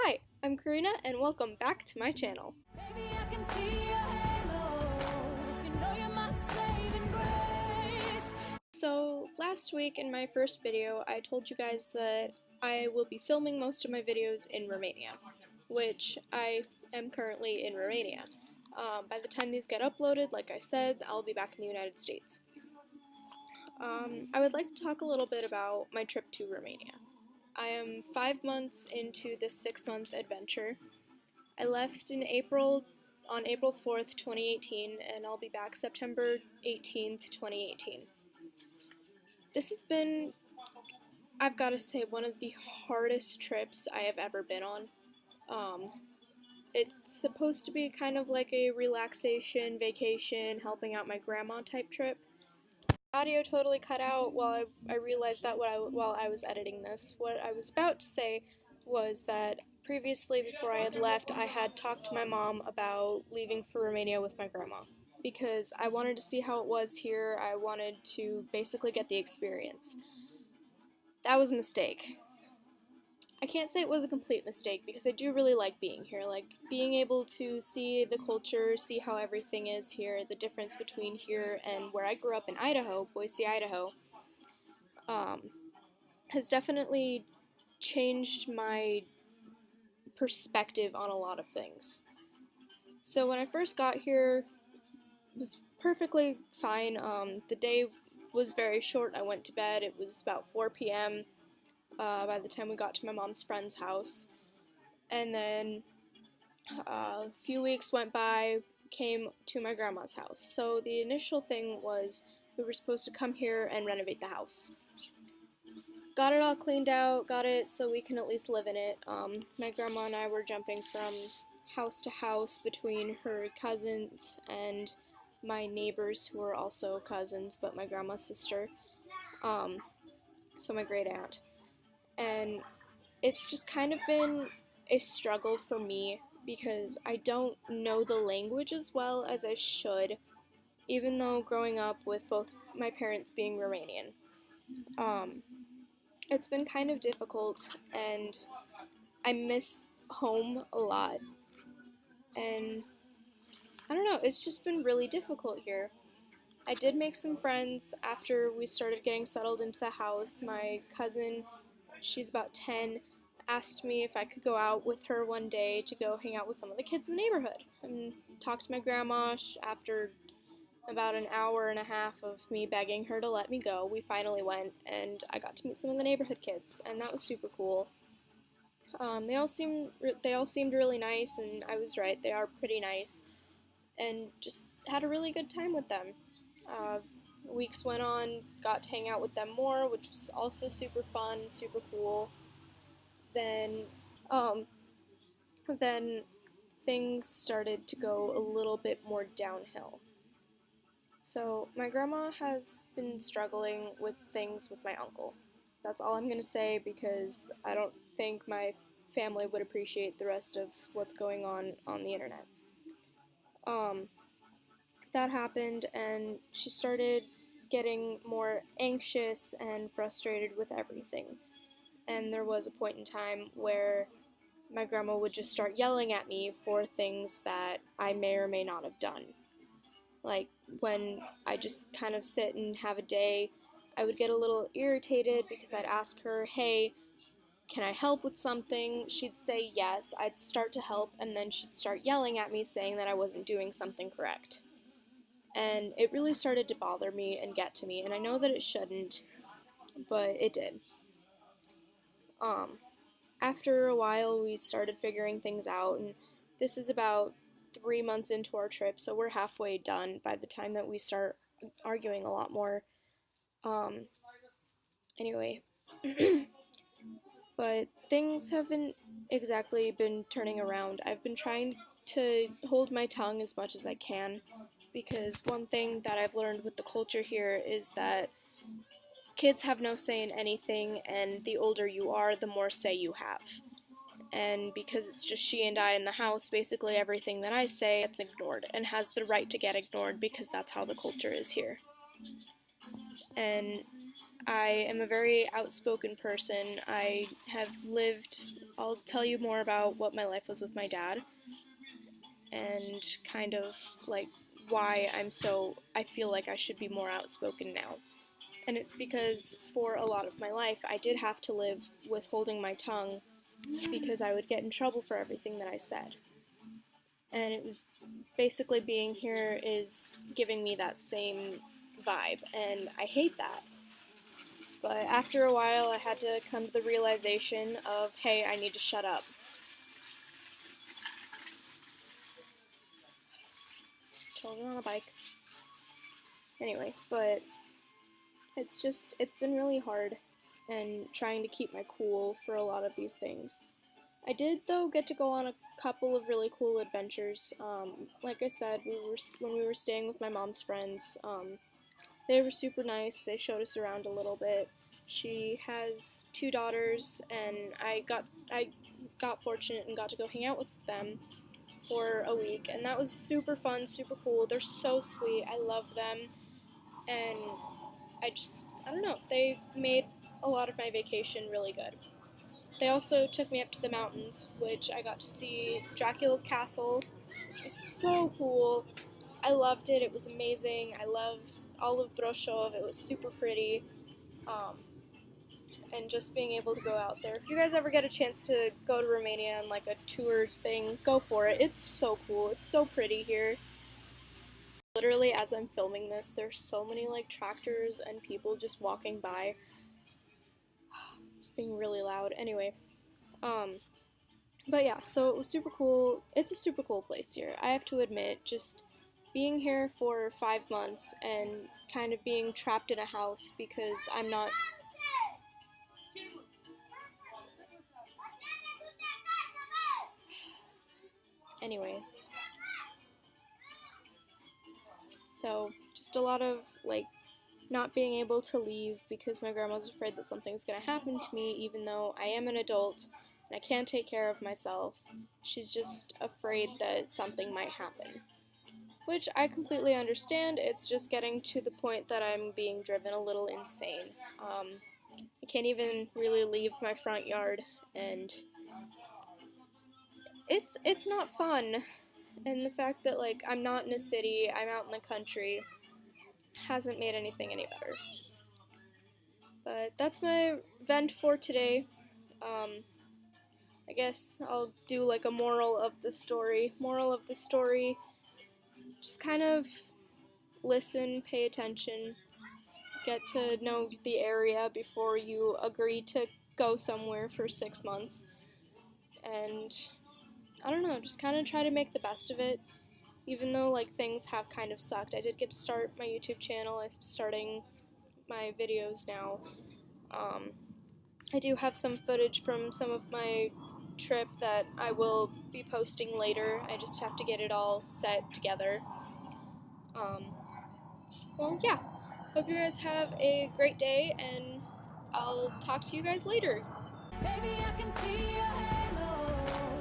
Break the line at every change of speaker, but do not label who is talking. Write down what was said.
Hi, I'm Karina and welcome back to my channel.
Baby, I can see your halo. You know you're my saving grace.
So last week in my first video I told you guys that I will be filming most of my videos in Romania, which I am currently in Romania. By the time these get uploaded, like I said, I'll be back in the United States. I would like to talk a little bit about my trip to Romania. I am 5 months into this 6-month adventure. I left in on April 4th, 2018, and I'll be back September 18th, 2018. This has been, I've got to say, one of the hardest trips I have ever been on. It's supposed to be kind of like a relaxation, vacation, helping out my grandma type trip. Audio totally cut out while I realized that while I was editing this. What I was about to say was that previously, before I had left, I had talked to my mom about leaving for Romania with my grandma because I wanted to see how it was here. I wanted to basically get the experience. That was a mistake. I can't say it was a complete mistake because I do really like being here, like being able to see the culture, see how everything is here, the difference between here and where I grew up in Idaho, Boise, Idaho, has definitely changed my perspective on a lot of things. So when I first got here, it was perfectly fine. The day was very short. I went to bed. It was about 4 p.m. By the time we got to my mom's friend's house. And then a few weeks went by, came to my grandma's house. So the initial thing was we were supposed to come here and renovate the house. Got it all cleaned out, got it so we can at least live in it. My grandma and I were jumping from house to house between her cousins and my neighbors who were also cousins, but my grandma's sister, so my great aunt. And it's just kind of been a struggle for me because I don't know the language as well as I should, even though growing up with both my parents being Romanian. It's been kind of difficult, and I miss home a lot. And I don't know, it's just been really difficult here. I did make some friends after we started getting settled into the house. My cousin, she's about 10, asked me if I could go out with her one day to go hang out with some of the kids in the neighborhood and talk to my grandma. After about an hour and a half of me begging her to let me go, we finally went, and I got to meet some of the neighborhood kids, and that was super cool. They all seemed really nice, and I was right. They are pretty nice, and just had a really good time with them. Uh, Weeks went on, got to hang out with them more, which was also super fun, super cool. Then, um, then things started to go a little bit more downhill. So my grandma has been struggling with things with my uncle. That's all I'm gonna say because I don't think my family would appreciate the rest of what's going on the internet. Um, that happened, and she started getting more anxious and frustrated with everything. And there was a point in time where my grandma would just start yelling at me for things that I may or may not have done. Like when I just kind of sit and have a day, I would get a little irritated because I'd ask her, hey, can I help with something? She'd say yes, I'd start to help, and then she'd start yelling at me saying that I wasn't doing something correct. And it really started to bother me and get to me, and I know that it shouldn't, but it did. After a while, we started figuring things out, and this is about 3 months into our trip, so we're halfway done by the time that we start arguing a lot more. Um, anyway, but things haven't exactly been turning around. I've been trying to hold my tongue as much as I can, because one thing that I've learned with the culture here is that kids have no say in anything, and the older you are, the more say you have. And because it's just she and I in the house, basically everything that I say gets ignored and has the right to get ignored because that's how the culture is here. And I am a very outspoken person. I have lived I'll tell you more about what my life was with my dad and kind of like why I feel like I should be more outspoken now. And it's because for a lot of my life, I did have to live with holding my tongue because I would get in trouble for everything that I said. And it was basically being here is giving me that same vibe, and I hate that. But after a while, I had to come to the realization of, hey, I need to shut up. Children on a bike. Anyway, but it's been really hard and trying to keep my cool for a lot of these things. I did, though, get to go on a couple of really cool adventures. Like I said, when we were staying with my mom's friends, they were super nice. They showed us around a little bit. She has 2 daughters, and I got fortunate and got to go hang out with them for a week, and that was super fun, super cool. They're so sweet. I love them, and I don't know. They made a lot of my vacation really good. They also took me up to the mountains, which I got to see Dracula's castle, which was so cool. I loved it. It was amazing. I love all of Broshov. It was super pretty. Um, and just being able to go out there. If you guys ever get a chance to go to Romania and like a tour thing, go for it. It's so cool. It's so pretty here. Literally, as I'm filming this, there's so many like tractors and people just walking by. Just being really loud. Anyway, but yeah, so it was super cool. It's a super cool place here. I have to admit, just being here for 5 months and kind of being trapped in a house because I'm not. Anyway, so just a lot of like not being able to leave because my grandma's afraid that something's gonna happen to me, even though I am an adult and I can take care of myself. She's just afraid that something might happen. Which I completely understand. It's just getting to the point that I'm being driven a little insane. I can't even really leave my front yard, and it's not fun. And the fact that like I'm not in a city, I'm out in the country, hasn't made anything any better. But that's my vent for today. I guess I'll do like a moral of the story. Moral of the story, just kind of listen, pay attention, get to know the area before you agree to go somewhere for 6 months. And I don't know, just kind of try to make the best of it. Even though like things have kind of sucked, I did get to start my YouTube channel. I'm starting my videos now. I do have some footage from some of my trip that I will be posting later. I just have to get it all set together. Well, yeah. Hope you guys have a great day, and I'll talk to you guys later.
Baby, I can see your halo.